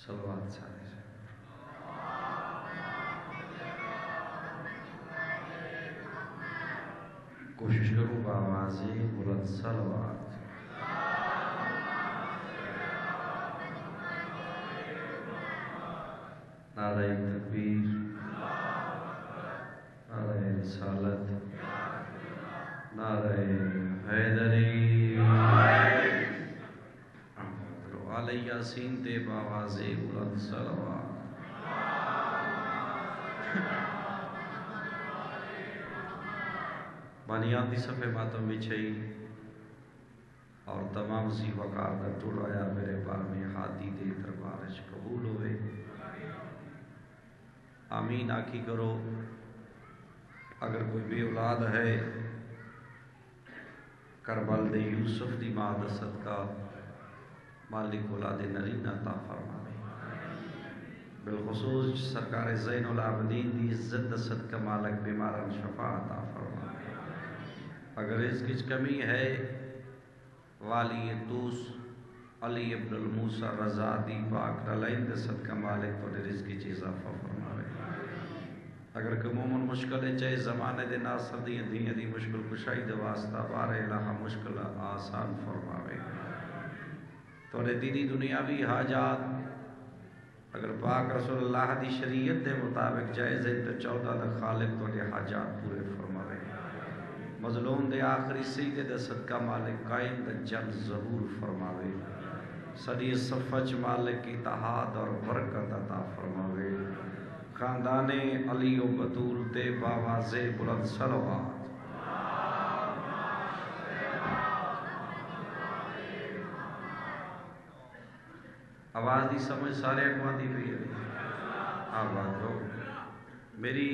صلوات سارے سے کوشش کروں بآواز بلند صلوات. نعرہ تکبیر، نعرہ رسالت، نعرہ حیدری، آل یاسین تے بآواز بلند صلوات. بانیاتی صفحے ماتم بچھئی اور تمام زی وقار دا ٹوڑایا میرے بار میں ہاتھی دے دربارش قبول ہوئے. آمین آکھی کرو. اگر کوئی بے اولاد ہے کربل دے یوسف دی ماں دا صدقہ مالک اولاد نرین عطا فرماوے. بالخصوص سرکار زین العابدین دی عزت دا صدقہ مالک بیماران شفا عطا فرماوے. اگر اس کی کمی ہے والی دوس علی ابن الموسیٰ رضا دی پاک رلائن دے صدقہ مالک تو رزق کی چیز اضافہ فرماوے. اگر کہ مومن مشکل ہے چاہے زمانے دے ناصر دی دنیا دی مشکل کشائی دے واسطہ بار الہ مشکل آسان فرماوے. تو دینی دنیاوی حاجات اگر پاک رسول اللہ دی شریعت دے مطابق جائز ہے تو 14 دا خالق تو دے حاجات پورے فرماوے. مظلوم دے آخری سیدے دے صدقہ مالک قائم دے جنگ ظہور فرماوے. صدی صفچ مالک اتحاد اور برکت عطا فرماوے. خاندان علی و بطول تے بآواز بلند صلوات. آواز دی سمجھ سارے اقوام دی بھی ہے. آواز ہو. میری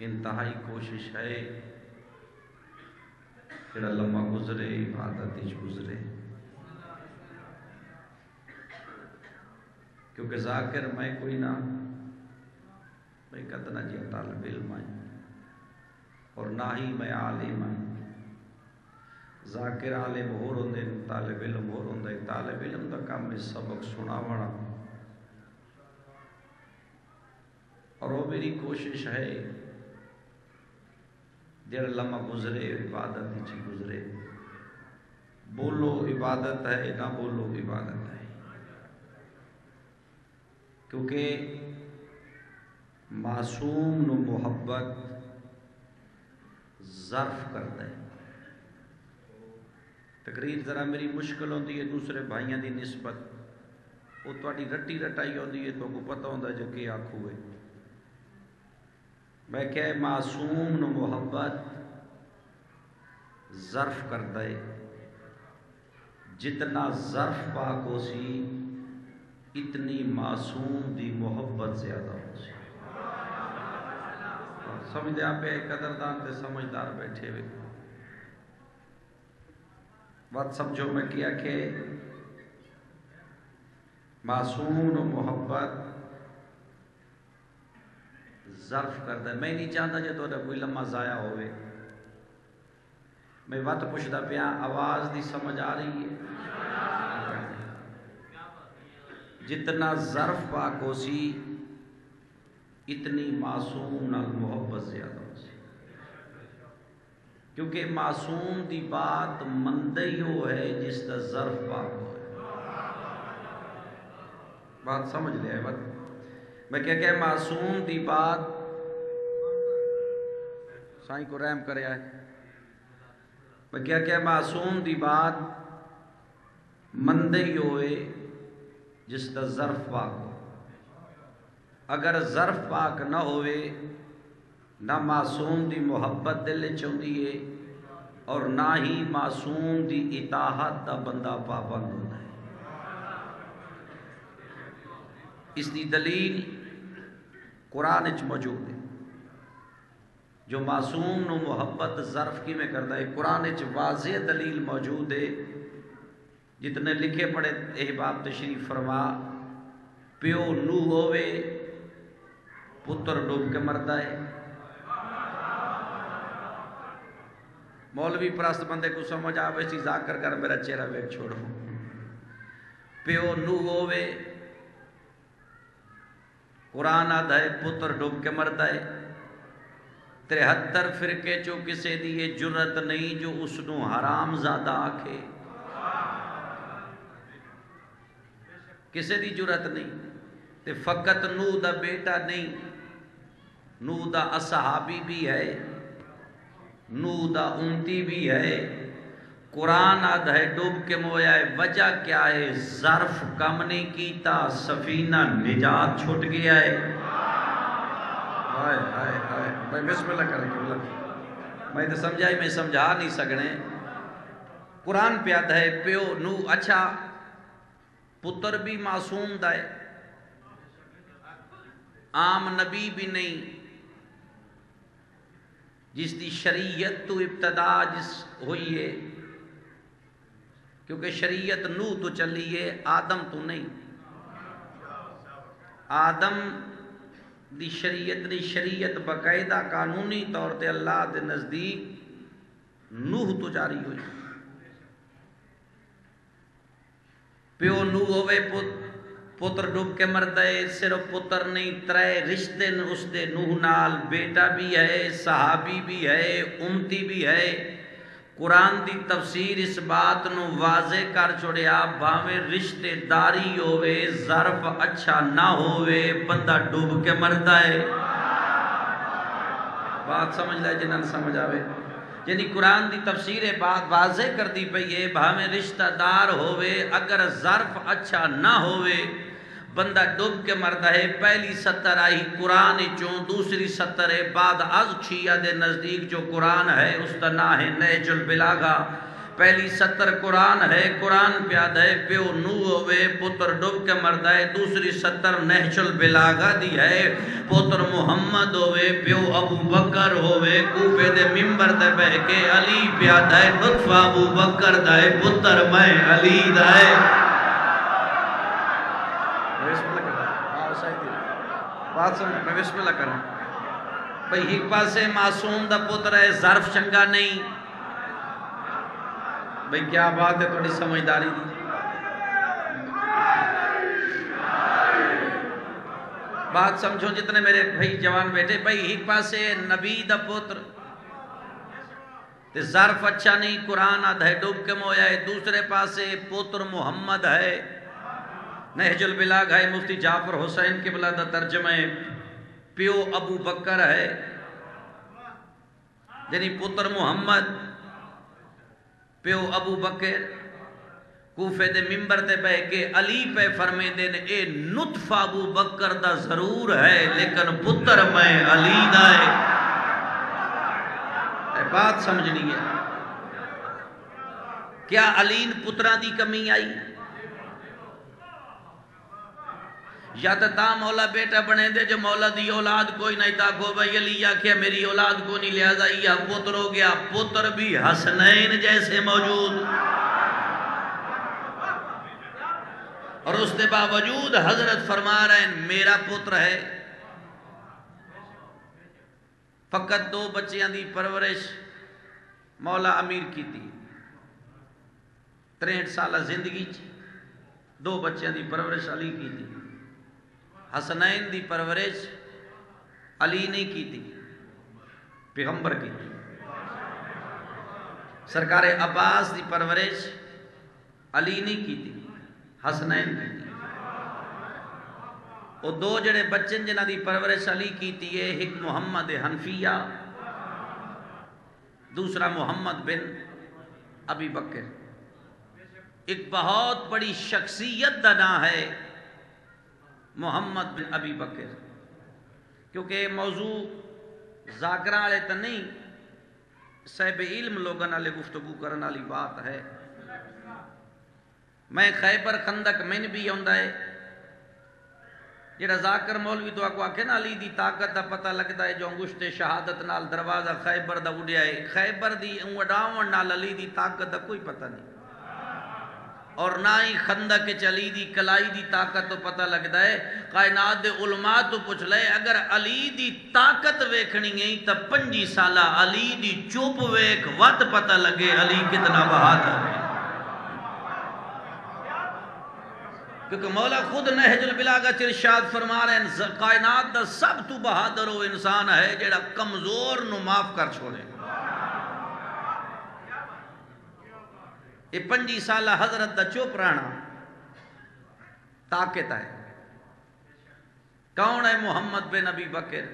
انتہائی کوشش ہے کہ لمحہ گزرے عبادت ہی گزرے، کیونکہ ذاکر میں کوئی نہ میں کتنا جی طالب علم ہے اور نہ ہی میں عالم ہے. ذاکر عالم ہو رہے طالب علم ہو رہے. طالب علم دا کام میں سبق سناونا اور وہ میری کوشش ہے جڑا لمحہ گزرے عبادت ہی گزرے. بولو عبادت ہے نہ بولو عبادت ہے، کیونکہ معصوم نو محبت ظرف کرتا ہے. تقریر ذرا میری مشکل ہوتی ہے دوسرے بھائیاں دی نسبت، وہ تھوڑی رٹی رٹائی ہوتی ہے تو کو پتہ ہوتا ہے جو کہ آنکھوں ہے. میں کہ معصوم نو محبت ظرف کرتا ہے. جتنا ظرف پاک ہو سی اتنی معصوم دی محبت زیادہ ہو سی. سمجھ دے آپ قدردان تے سمجھدار بیٹھے ہوئے بات سمجھو. میں کیا کہ معصوم و محبت ظرف کرتا ہے. میں نہیں چاہتا جے تو کوئی لمحہ ضائع ہوئے. میں وقت پوچھتا پیا آواز دی سمجھ آ رہی ہے. جتنا ظرف پاک ہو سی اتنی معصوم نال محبت زیادہ ہو سی، کیونکہ معصوم دی بات مندے ہی ہو ہے جس دا ظرف پاک ہو ہے. بات سمجھ لیا ہے. میں کیا کہ معصوم دی بات سائیں کو رحم کرے آئے. میں کیا کہ معصوم دی بات مندے ہی ہوئے جس دا ظرف پاک ہو. اگر ظرف پاک نہ ہوئے نہ معصوم دی محبت دل چاہتی ہے اور نہ ہی معصوم دی اطاعت دا بندہ پابند ہوتا ہے. اس دی دلیل قرآن اچ موجود ہے. جو معصوم نو محبت ظرف کی میں کرتا ہے قرآن اچ واضح دلیل موجود ہے. جتنے لکھے پڑھے احباب تشریف فرما پیو نوح ہوئے پتر ڈوب کے مرتا ہے. مولوی پرست بندے کو سمجھ آوے سی ذاکر کر میرا چہرہ ویک چھوڑو. پیو نوح ہوئے قرآن آدھا ہے پتر ڈوب کے مرد ہے 73 فرقے چو کسے دی یہ جرت نہیں جو اس نو حرام زادہ آکھے کسے دی جرت نہیں تے فقط نوح دا بیٹا نہیں نوح دا اصحابی بھی ہے نوح دا امتی بھی ہے قرآن آدھا ہے ڈوب کے مویا ہے وجہ کیا ہے ظرف کم نہیں کیتا سفینہ نجات چھوٹ گیا ہے میں بسم اللہ کریں میں تو سمجھائی میں سمجھا نہیں سکنے قرآن پہ آدھا ہے پیو نوح اچھا پتر بھی معصوم دا ہے عام نبی بھی نہیں جس دی شریعت تو ابتدا جس ہوئی ہے کیونکہ شریعت نوح تو چلی ہے آدم تو نہیں آدم دی شریعت نہیں شریعت باقاعدہ قانونی طور تے اللہ دے نزدیک نوح تو جاری ہوئی پیو نوح ہوئے پتر ڈوب کے مردے صرف پتر نہیں 3 رشتے اس دے نوح نال بیٹا بھی ہے صحابی بھی ہے امتی بھی ہے قرآن دی تفسیر اس بات نو واضح کر چھوڑیا بھاویں رشتے داری ہوئے ظرف اچھا نہ ہوئے بندہ ڈوب کے مردا ہے بات سمجھ لے جنہاں سمجھ آوے یعنی قرآن دی تفسیر بات واضح کر دی پئی ہے بھاویں رشتہ دار ہوئے اگر ظرف اچھا نہ ہوئے بندہ ڈوب کے مردا ہے پہلی 70 آئی قرآن چوں دوسری 70 بعد از شیعہ دے نزدیک جو قرآن ہے اس کا نام ہے نہج البلاغہ پہلی 70 قرآن ہے قرآن پیاد ہے پیو نوح ہوئے پتر ڈوب کے مردا ہے دوسری 70 نہج البلاغہ دی ہے پتر محمد ہوئے پیو ابو بکر ہوئے کوفے دے ممبر دے بہ کے علی پیاد ہے نطفہ ابو بکر دا ہے پتر میں علی دا ہے بات سمجھ میں بسم اللہ کریں بھئی ایک پاسے معصوم دا پتر ہے ظرف چنگا نہیں بھئی کیا بات ہے تھوڑی سمجھداری دی بات سمجھو جتنے میرے بھائی جوان بیٹے بھئی ایک پاسے نبی دا پتر تے ظرف اچھا نہیں قرآن آدھا ہے ڈوب کے مویا ہے دوسرے پاسے پتر محمد ہے نہج البلاغہ ہے مفتی جعفر حسین قبلہ دا ترجمہ ہے پیو ابو بکر ہے یعنی پتر محمد پیو ابو بکر کوفے دے ممبر دے بہ کے علی پہ فرمے دین اے نطفہ ابو بکر دا ضرور ہے لیکن پتر میں علی دا ہے اے بات سمجھنی ہے کیا علین پتران دی کمی آئی یا تا مولا بیٹا بنے دے جو مولا دی اولاد کوئی نہیں تاکو بھائی علی آکھیا میری اولاد کو نہیں لہذا یہ پتر ہو گیا پتر بھی حسنین جیسے موجود اور اس کے باوجود حضرت فرما رہے ہیں میرا پتر ہے فقط 2 بچیاں دی پرورش مولا امیر کی تھی 63 سالہ زندگی 2 بچیاں دی پرورش علی کی تھی حسنین دی پرورش علی نے کی تھی پیغمبر کی تھی سرکار عباس دی پرورش علی نے کی تھی حسنین کی تھی وہ 2 جڑے بچن جنہ دی پرورش علی کی تھی ایک محمد حنفیہ دوسرا محمد بن ابی بکر ایک بہت بڑی شخصیت دا نام ہے محمد بن ابی بکر کیونکہ موضوع ذاکرہ والے تو نہیں صاحب علم لوگوں والے گفتگو کرنے والی بات ہے میں خیبر خندق من بھی آندا ہے جڑا ذاکر مولوی تو آکو آکھے نا علی دی طاقت دا پتہ لگتا ہے جو انگشت شہادت نال دروازہ خیبر دا اڑیا ہے خیبر دی اڑاون نال علی دی طاقت دا کوئی پتہ نہیں اور نہ ہی خندق علی دی کلائی دی طاقت تو پتہ لگتا ہے کائنات دے علماء تو پوچھ لے اگر علی دی طاقت ویکھنی ہے تو 25 سالہ علی دی چوپ ویکھ وقت پتہ لگے علی کتنا بہادر ہے کیونکہ مولا خود نہج البلاغہ ارشاد فرما رہے ہیں کائنات دا سب تو بہادر وہ انسان ہے جڑا کمزور نو معاف کر چھوڑے. یہ 25 سالہ حضرت دا چپ رہنا طاقت ہے. کون ہے محمد بن ابی بکر؟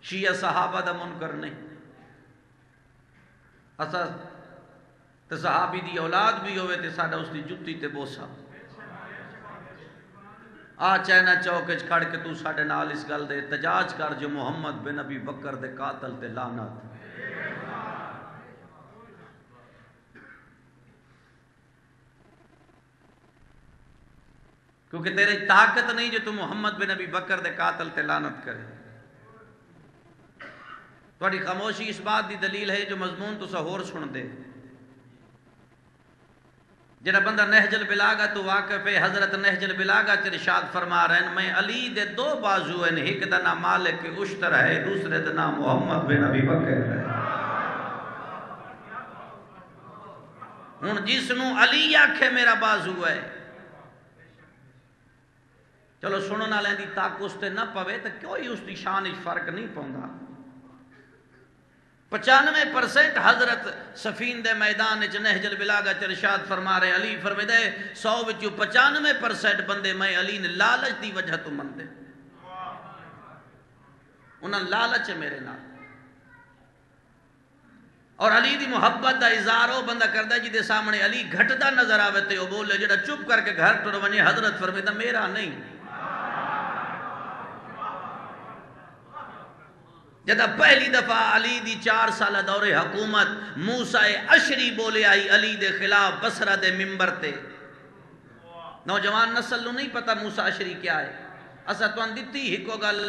شیعہ صحابہ دا منکر نہیں. اساں تے صحابی دی اولاد بھی ہوئے تے ساڈا اس دی جُتی تے بوسا. آ چائنا چوک وچ کھڑ کے تو ساڈے نال اس گل دے احتجاج کر جو محمد بن ابی بکر دے قاتل تے لعنت. کیونکہ تیرے طاقت نہیں جو تو محمد بن ابی بکر دے قاتل تے لعنت کرے. تھوڑی خاموشی اس بات دی دلیل ہے جو مضمون تو سہور سن دے. جنہ بندہ نہج البلاغہ تو واقف ہے حضرت نہج البلاغہ ارشاد فرما رہے ہیں میں علی دے 2 بازو ہیں ایک دا نام مالک اشتر ہے دوسرے دا نام محمد بن ابی بکر ہے. ہن جس نو علی آکھے میرا بازو ہے چلو سنن والے دی طاقت اس تے نہ پوے تو کوئی اس دی شان وچ فرق نہیں پوندا. 95% حضرت سفین دے میدان وچ نہج البلاغہ ارشاد فرما رہے علی فرمیندے 100 وچوں 95% بندے میں علی نے لالچ دی وجہ تو مندے. انہاں لالچ ہے میرے نال اور علی دی محبت دا اظہار وہ بندہ کردا جی دے سامنے علی گھٹدا نظر آوے تے وہ بولے جڑا چپ کر کے گھر ٹر ونجے حضرت فرمیندہ میرا نہیں. جدہ پہلی دفعہ علی دی 4 سالہ دور حکومت موسیٰ عشری بولے آئی علی دے خلاف بصرہ دے ممبر تے. نوجوان نسل نو نہیں پتا موسیٰ عشری کیا ہے. اسا تو اندیتی ہی کو گل